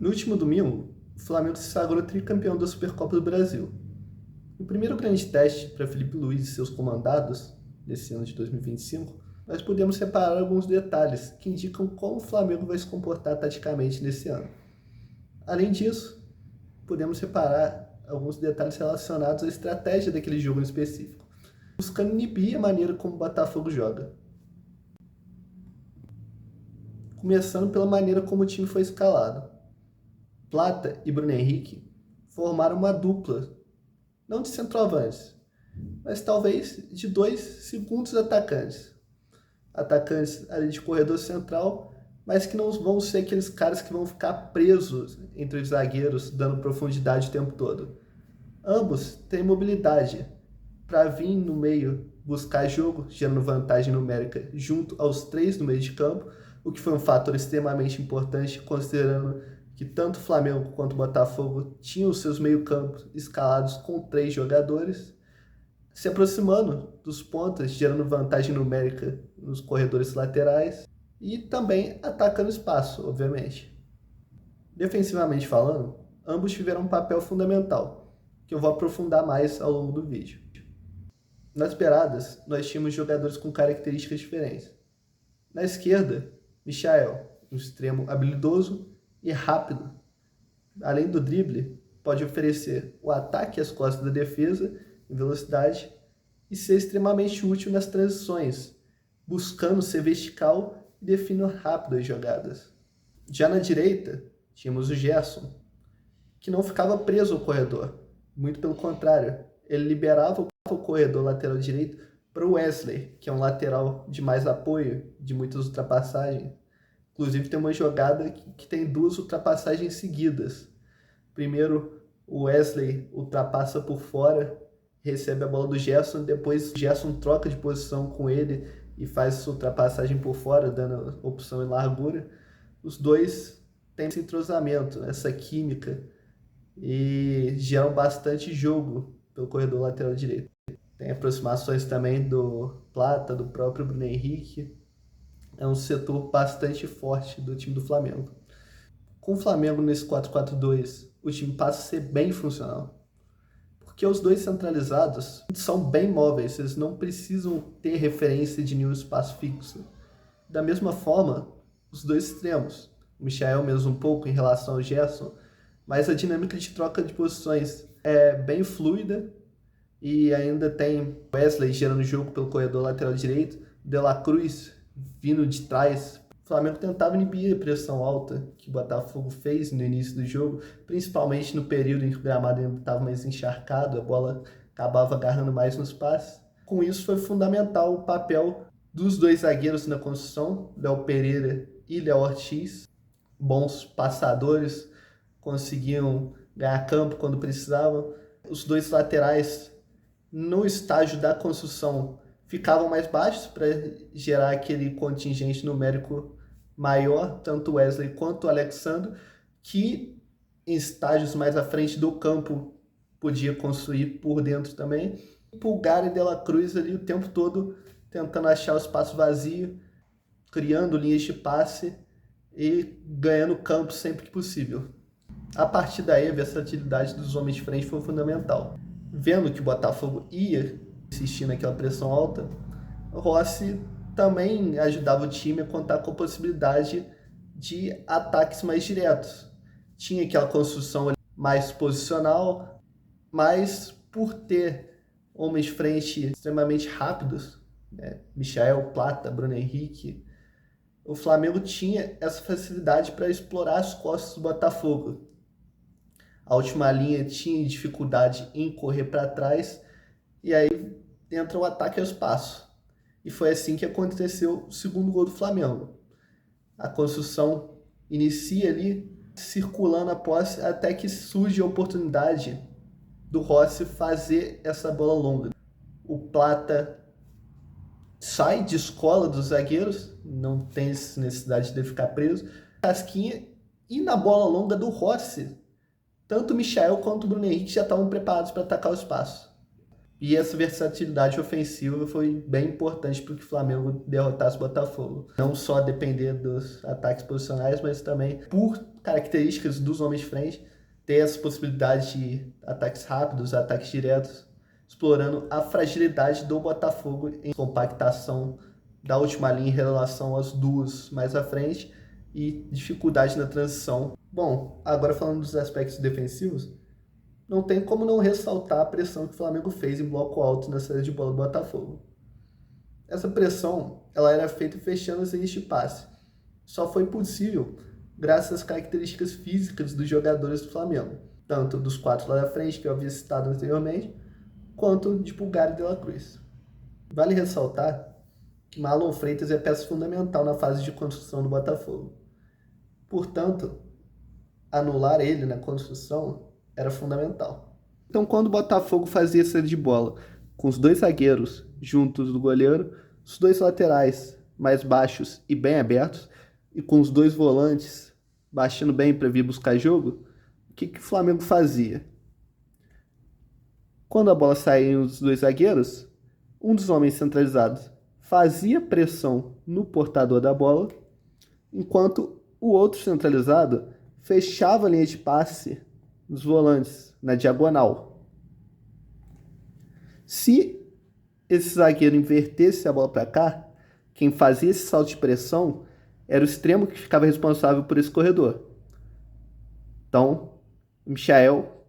No último domingo, o Flamengo se sagrou tricampeão da Supercopa do Brasil. No primeiro grande teste para Felipe Luiz e seus comandados, nesse ano de 2025, nós podemos separar alguns detalhes que indicam como o Flamengo vai se comportar taticamente nesse ano. Além disso, podemos separar alguns detalhes relacionados à estratégia daquele jogo em específico, buscando inibir a maneira como o Botafogo joga. Começando pela maneira como o time foi escalado. Plata e Bruno Henrique formaram uma dupla, não de centroavantes, mas talvez de dois segundos atacantes. Atacantes ali de corredor central, mas que não vão ser aqueles caras que vão ficar presos entre os zagueiros, dando profundidade o tempo todo. Ambos têm mobilidade para vir no meio, buscar jogo, gerando vantagem numérica junto aos três no meio de campo, o que foi um fator extremamente importante, considerando que tanto o Flamengo quanto o Botafogo tinham seus meio-campos escalados com 3 jogadores, se aproximando dos pontas, gerando vantagem numérica nos corredores laterais e também atacando espaço, obviamente. Defensivamente falando, ambos tiveram um papel fundamental, que eu vou aprofundar mais ao longo do vídeo. Nas beiradas, nós tínhamos jogadores com características diferentes. Na esquerda, Michael, um extremo habilidoso e rápido. Além do drible, pode oferecer o ataque às costas da defesa em velocidade e ser extremamente útil nas transições, buscando ser vertical e definindo rápido as jogadas. Já na direita, tínhamos o Gerson, que não ficava preso ao corredor, muito pelo contrário, ele liberava o corredor lateral direito para o Wesley, que é um lateral de mais apoio, de muitas ultrapassagens. Inclusive tem uma jogada que tem 2 ultrapassagens seguidas. Primeiro o Wesley ultrapassa por fora, recebe a bola do Gerson, depois o Gerson troca de posição com ele e faz essa ultrapassagem por fora, dando opção em largura. Os dois têm esse entrosamento, essa química, e geram bastante jogo pelo corredor lateral direito. Tem aproximações também do Plata, do próprio Bruno Henrique. É um setor bastante forte do time do Flamengo. Com o Flamengo nesse 4-4-2, o time passa a ser bem funcional. Porque os dois centralizados são bem móveis, eles não precisam ter referência de nenhum espaço fixo. Da mesma forma, os dois extremos, o Michael mesmo um pouco em relação ao Gerson, mas a dinâmica de troca de posições é bem fluida e ainda tem Wesley gerando jogo pelo corredor lateral direito, De La Cruz vindo de trás. O Flamengo tentava inibir a pressão alta que o Botafogo fez no início do jogo, principalmente no período em que o gramado ainda estava mais encharcado, a bola acabava agarrando mais nos passes. Com isso foi fundamental o papel dos dois zagueiros na construção, Léo Pereira e Léo Ortiz, bons passadores, conseguiam ganhar campo quando precisavam. Os dois laterais, no estágio da construção, ficavam mais baixos para gerar aquele contingente numérico maior, tanto o Wesley quanto o Alexandre, que em estágios mais à frente do campo podia construir por dentro também. Pulgar e De La Cruz ali o tempo todo tentando achar o espaço vazio, criando linhas de passe e ganhando campo sempre que possível. A partir daí, a versatilidade dos homens de frente foi fundamental. Vendo que o Botafogo ia insistir naquela pressão alta, o Rossi também ajudava o time a contar com a possibilidade de ataques mais diretos. Tinha aquela construção mais posicional, mas por ter homens de frente extremamente rápidos, Michael, Plata, Bruno Henrique, o Flamengo tinha essa facilidade para explorar as costas do Botafogo. A última linha tinha dificuldade em correr para trás e aí entra o ataque ao espaço. E foi assim que aconteceu o segundo gol do Flamengo. A construção inicia ali, circulando a posse, até que surge a oportunidade do Rossi fazer essa bola longa. O Plata sai, descola dos zagueiros, não tem necessidade de ficar preso. Casquinha, e na bola longa do Rossi, tanto o Michael quanto o Bruno Henrique já estavam preparados para atacar o espaço. E essa versatilidade ofensiva foi bem importante para que o Flamengo derrotasse o Botafogo. Não só depender dos ataques posicionais, mas também por características dos homens de frente, ter essa possibilidade de ataques rápidos, ataques diretos, explorando a fragilidade do Botafogo em compactação da última linha em relação às duas mais à frente e dificuldade na transição. Bom, agora falando dos aspectos defensivos, não tem como não ressaltar a pressão que o Flamengo fez em bloco alto na saída de bola do Botafogo. Essa pressão ela era feita fechando as linhas de passe. Só foi possível graças às características físicas dos jogadores do Flamengo, tanto dos quatro lá da frente, que eu havia citado anteriormente, quanto de Pulgar e De La Cruz. Vale ressaltar que Marlon Freitas é peça fundamental na fase de construção do Botafogo. Portanto, anular ele na construção era fundamental. Então, quando o Botafogo fazia saída de bola com os dois zagueiros juntos do goleiro, os dois laterais mais baixos e bem abertos, e com os dois volantes baixando bem para vir buscar jogo, o que o Flamengo fazia? Quando a bola saía dos dois zagueiros, um dos homens centralizados fazia pressão no portador da bola, enquanto o outro centralizado fechava a linha de passe dos volantes na diagonal. Se esse zagueiro invertesse a bola para cá, quem fazia esse salto de pressão era o extremo que ficava responsável por esse corredor. Então, o Michael,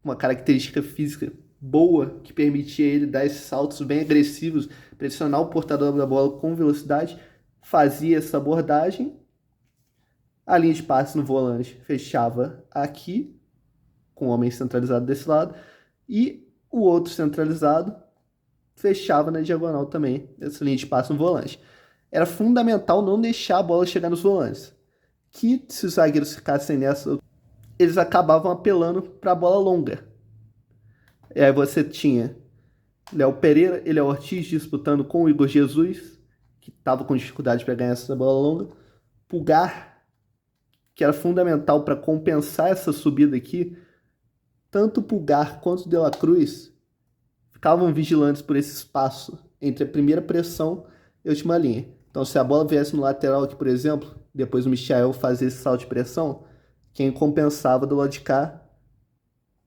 uma característica física boa que permitia ele dar esses saltos bem agressivos, pressionar o portador da bola com velocidade, fazia essa abordagem. A linha de passe no volante fechava aqui, com o homem centralizado desse lado, e o outro centralizado fechava na diagonal também, essa linha de passe no volante. Era fundamental não deixar a bola chegar nos volantes, que se os zagueiros ficassem nessa, eles acabavam apelando para a bola longa. E aí você tinha Léo Pereira e Léo Ortiz disputando com o Igor Jesus, que estava com dificuldade para ganhar essa bola longa. Pulgar, que era fundamental para compensar essa subida aqui. Tanto Pulgar quanto De La Cruz ficavam vigilantes por esse espaço entre a primeira pressão e a última linha. Então, se a bola viesse no lateral aqui, por exemplo, depois o Michael fazia esse salto de pressão, quem compensava do lado de cá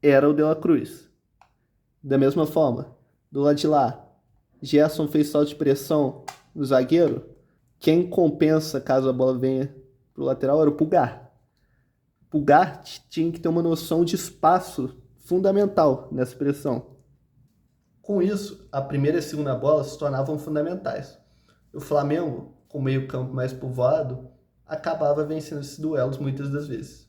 era o De La Cruz. Da mesma forma, do lado de lá, Gerson fez salto de pressão no zagueiro, quem compensa caso a bola venha para o lateral era o Pulgar. Pulgar tinha que ter uma noção de espaço fundamental nessa pressão. Com isso, a primeira e a segunda bola se tornavam fundamentais. O Flamengo, com o meio campo mais povoado, acabava vencendo esses duelos muitas das vezes.